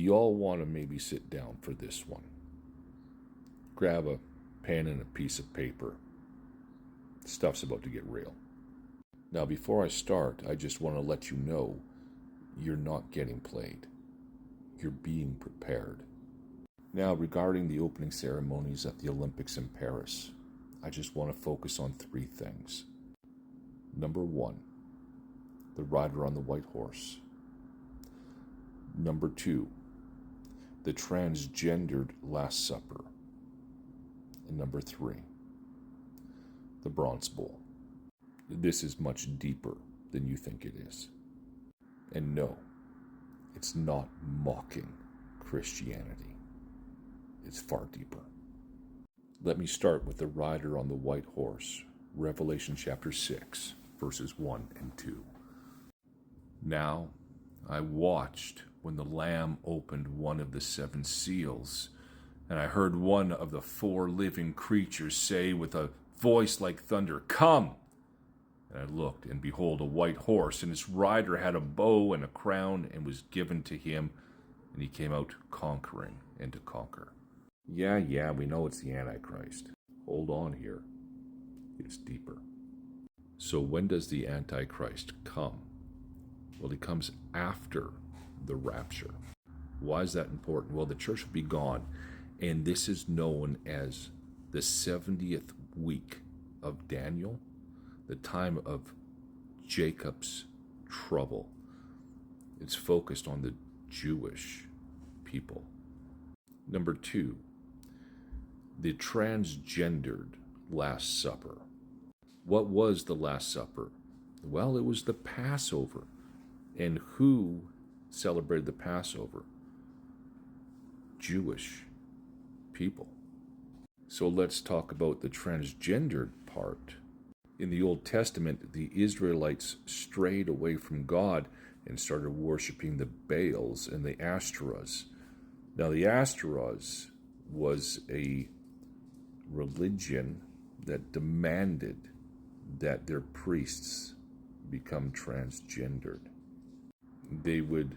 You all want to maybe sit down for this one. Grab a pen and a piece of paper. Stuff's about to get real. Now, before I start, I just want to let you know you're not getting played. You're being prepared. Now, regarding the opening ceremonies at the Olympics in Paris, I just want to focus on 3 things. Number 1, the rider on the white horse. Number 2, the transgendered Last Supper. And number 3, the bronze bull. This is much deeper than you think it is. And no, it's not mocking Christianity. It's far deeper. Let me start with the rider on the white horse, Revelation chapter 6, verses 1 and 2. Now I watched when the Lamb opened one of the 7 seals, and I heard one of the 4 living creatures say with a voice like thunder, "Come!" And I looked, and behold, a white horse, and its rider had a bow and a crown, and was given to him, and he came out conquering and to conquer. Yeah, we know it's the Antichrist. Hold on here. It's deeper. So when does the Antichrist come? Well, he comes after the rapture. Why is that important? Well, the church will be gone, and this is known as the 70th week of Daniel, the time of Jacob's trouble. It's focused on the Jewish people. Number 2, the transgendered Last Supper. What was the Last Supper? Well, it was the Passover. And who celebrated the Passover? Jewish people. So let's talk about the transgendered part. In the Old Testament, the Israelites strayed away from God and started worshiping the Baals and the Ashtoreths. Now, the Ashtoreths was a religion that demanded that their priests become transgendered. They would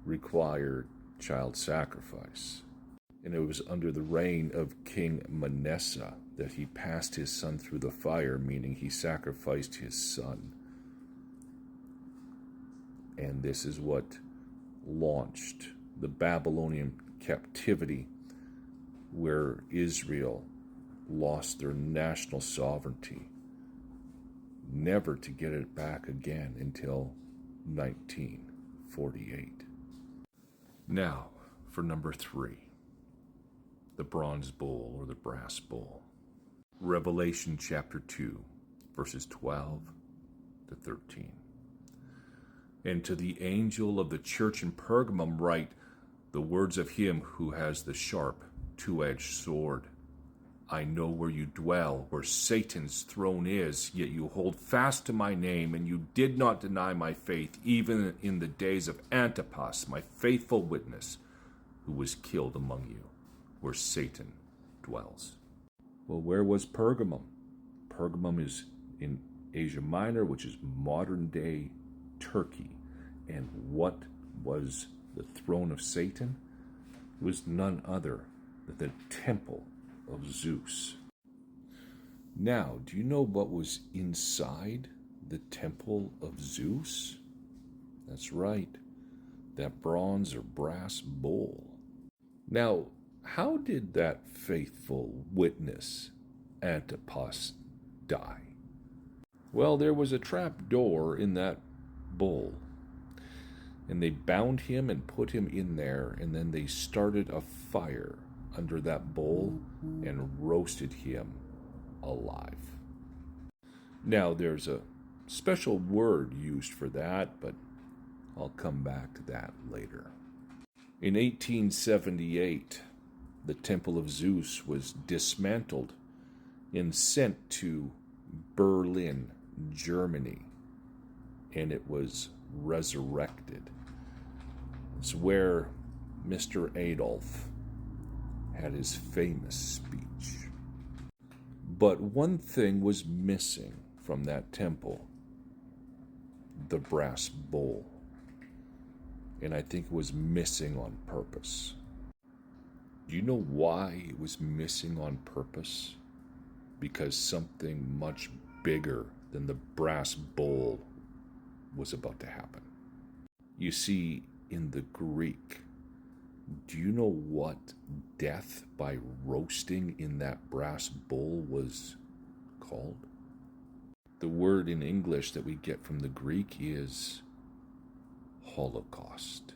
require child sacrifice. And it was under the reign of King Manasseh that he passed his son through the fire, meaning he sacrificed his son. And this is what launched the Babylonian captivity, where Israel lost their national sovereignty, never to get it back again until 1948. Now, for number 3, the bronze bull or the brass bull. Revelation chapter 2, verses 12 to 13. And to the angel of the church in Pergamum write the words of him who has the sharp, 2-edged sword. I know where you dwell, where Satan's throne is, yet you hold fast to my name, and you did not deny my faith, even in the days of Antipas, my faithful witness, who was killed among you, where Satan dwells. Well, where was Pergamum? Pergamum is in Asia Minor, which is modern-day Turkey. And what was the throne of Satan? It was none other than the temple of Zeus. Now, do you know what was inside the temple of Zeus? That's right, that bronze or brass bull. Now, how did that faithful witness, Antipas, die? Well, there was a trap door in that bull, and they bound him and put him in there, and then they started a fire under that bull and roasted him alive. Now, there's a special word used for that, but I'll come back to that later. In 1878, the Temple of Zeus was dismantled and sent to Berlin, Germany, and it was resurrected. It's where Mr. Adolf had his famous speech. But one thing was missing from that temple: the brass bull. And I think it was missing on purpose. Do you know why it was missing on purpose? Because something much bigger than the brass bowl was about to happen. You see, in the Greek, do you know what death by roasting in that brass bowl was called? The word in English that we get from the Greek is Holocaust.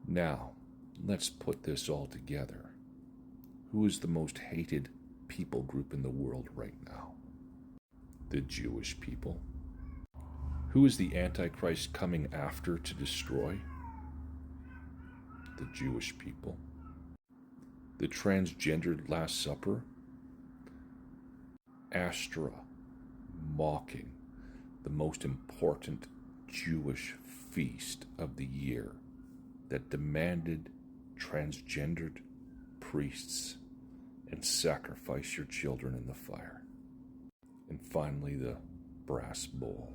Now, let's put this all together. Who is the most hated people group in the world right now? The Jewish people. Who is the Antichrist coming after to destroy? The Jewish people. The transgendered Last Supper. Astra, mocking the most important Jewish feast of the year that demanded transgendered priests and sacrifice your children in the fire. And finally, the brass bowl.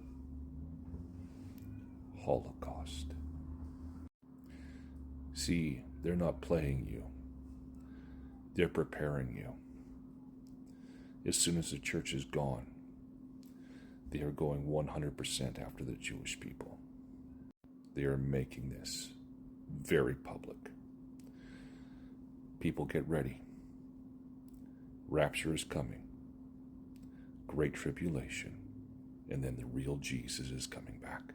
Holocaust. See, they're not playing you. They're preparing you. As soon as the church is gone, they are going 100% after the Jewish people. They are making this very public. People, get ready. Rapture is coming. Great tribulation. And then the real Jesus is coming back.